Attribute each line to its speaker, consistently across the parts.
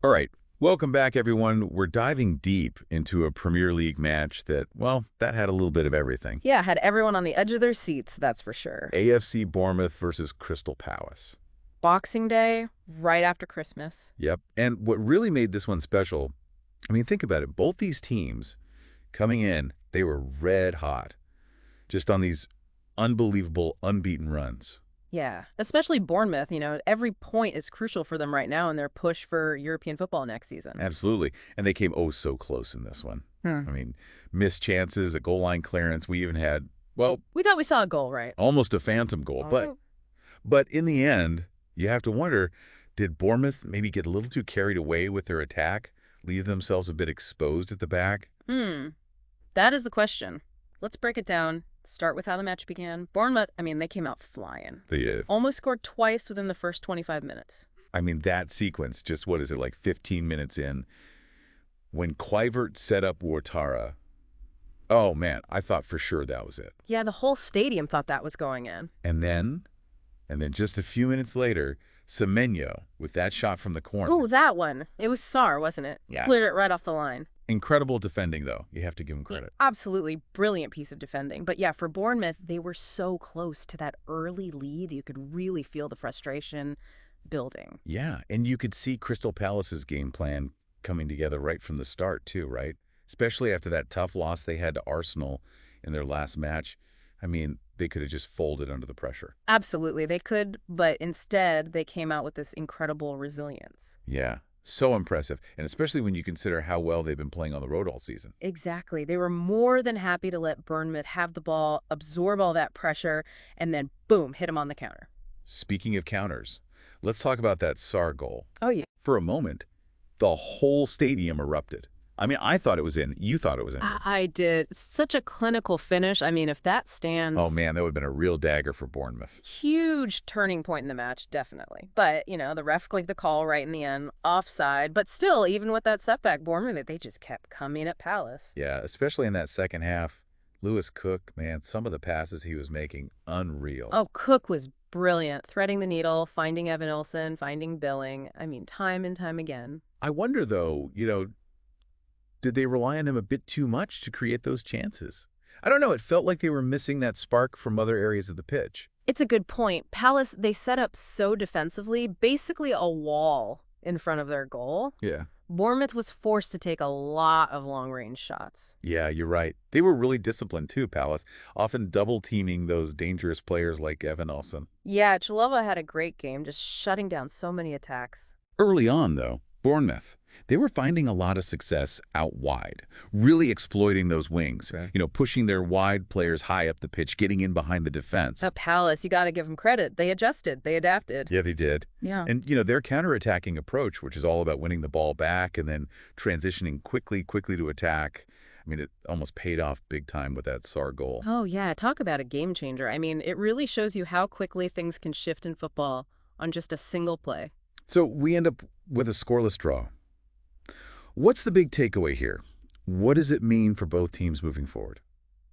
Speaker 1: All right, welcome back, everyone. We're diving deep into a Premier League match that, well, that had a little bit of everything.
Speaker 2: Yeah, had everyone on the edge of their seats, that's for sure.
Speaker 1: AFC Bournemouth versus Crystal Palace.
Speaker 2: Boxing Day, right after Christmas.
Speaker 1: Yep. And what really made this one special, I mean, think about it. Both these teams coming in, they were red hot, just on these unbelievable unbeaten runs.
Speaker 2: Yeah, especially Bournemouth, every point is crucial for them right now in their push for European football next season.
Speaker 1: Absolutely. And they came oh so close in this one.
Speaker 2: Hmm.
Speaker 1: I mean, missed chances, a goal line clearance. We even had, well,
Speaker 2: We thought we saw a goal, right?
Speaker 1: almost a phantom goal.
Speaker 2: Oh.
Speaker 1: But in the end, you have to wonder, did Bournemouth maybe get a little too carried away with their attack, leave themselves a bit exposed at the back?
Speaker 2: That is the question. Let's break it down. Start with how the match began. Bournemouth, they came out flying. Almost scored twice within the first 25 minutes.
Speaker 1: I mean, that sequence, just what is it, like 15 minutes in, when Kluivert set up Ouattara, oh man, I thought for sure that was it.
Speaker 2: Yeah, the whole stadium thought that was going in.
Speaker 1: And then just a few minutes later, Semenyo with that shot from the corner.
Speaker 2: Ooh, that one. It was Sarr, wasn't it?
Speaker 1: Yeah.
Speaker 2: Cleared it right off the line.
Speaker 1: Incredible defending, though. You have to give him credit.
Speaker 2: Absolutely brilliant piece of defending. But yeah, for Bournemouth, they were so close to that early lead. You could really feel the frustration building.
Speaker 1: Yeah, and you could see Crystal Palace's game plan coming together right from the start, too, right? Especially after that tough loss they had to Arsenal in their last match. I mean, they could have just folded under the pressure.
Speaker 2: Absolutely, they could, but instead they came out with this incredible resilience.
Speaker 1: Yeah, so impressive, and especially when you consider how well they've been playing on the road all season.
Speaker 2: Exactly. They were more than happy to let Bournemouth have the ball, absorb all that pressure, and then boom, hit them on the counter.
Speaker 1: Speaking of counters, let's talk about that Sarr goal.
Speaker 2: Oh, yeah.
Speaker 1: For a moment, the whole stadium erupted. I mean, I thought it was in. You thought it was in.
Speaker 2: I did. Such a clinical finish. If that stands...
Speaker 1: Oh, man, that would have been a real dagger for Bournemouth.
Speaker 2: Huge turning point in the match, definitely. But, the ref clicked the call right in the end, offside. But still, even with that setback, Bournemouth, they just kept coming at Palace.
Speaker 1: Yeah, especially in that second half. Lewis Cook, man, some of the passes he was making, unreal.
Speaker 2: Oh, Cook was brilliant, threading the needle, finding Evanilson, finding Billing. Time and time again.
Speaker 1: I wonder, though, did they rely on him a bit too much to create those chances? I don't know. It felt like they were missing that spark from other areas of the pitch.
Speaker 2: It's a good point. Palace, they set up so defensively, basically a wall in front of their goal.
Speaker 1: Yeah.
Speaker 2: Bournemouth was forced to take a lot of long-range shots.
Speaker 1: Yeah, you're right. They were really disciplined too, Palace, often double-teaming those dangerous players like Evanilson.
Speaker 2: Yeah, Chalobah had a great game, just shutting down so many attacks.
Speaker 1: Early on, though, Bournemouth, they were finding a lot of success out wide, really exploiting those wings, pushing their wide players high up the pitch, getting in behind the defense.
Speaker 2: At Palace, you got to give them credit. They adjusted. They adapted.
Speaker 1: Yeah, they did.
Speaker 2: Yeah.
Speaker 1: And, their counterattacking approach, which is all about winning the ball back and then transitioning quickly to attack, it almost paid off big time with that Sarr goal.
Speaker 2: Oh, yeah. Talk about a game changer. It really shows you how quickly things can shift in football on just a single play.
Speaker 1: So we end up with a scoreless draw. What's the big takeaway here? What does it mean for both teams moving forward?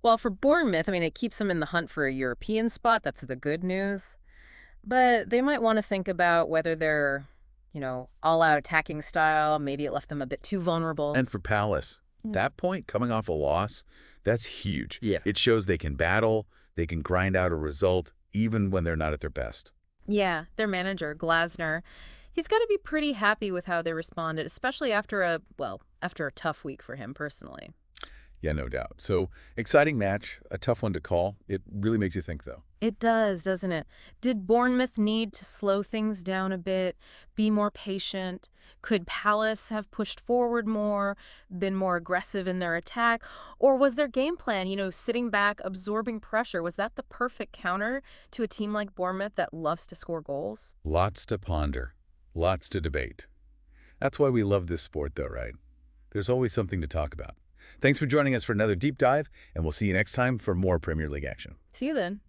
Speaker 2: Well, for Bournemouth, it keeps them in the hunt for a European spot. That's the good news. But they might want to think about whether their, all-out attacking style, maybe it left them a bit too vulnerable.
Speaker 1: And for Palace, that point, coming off a loss, that's huge.
Speaker 2: Yeah.
Speaker 1: It shows they can battle, they can grind out a result, even when they're not at their best.
Speaker 2: Yeah, their manager, Glasner, he's got to be pretty happy with how they responded, especially after a tough week for him personally.
Speaker 1: Yeah, no doubt. So, exciting match, a tough one to call. It really makes you think, though.
Speaker 2: It does, doesn't it? Did Bournemouth need to slow things down a bit, be more patient? Could Palace have pushed forward more, been more aggressive in their attack? Or was their game plan, sitting back, absorbing pressure, was that the perfect counter to a team like Bournemouth that loves to score goals?
Speaker 1: Lots to ponder, lots to debate. That's why we love this sport, though, right? There's always something to talk about. Thanks for joining us for another deep dive, and we'll see you next time for more Premier League action.
Speaker 2: See you then.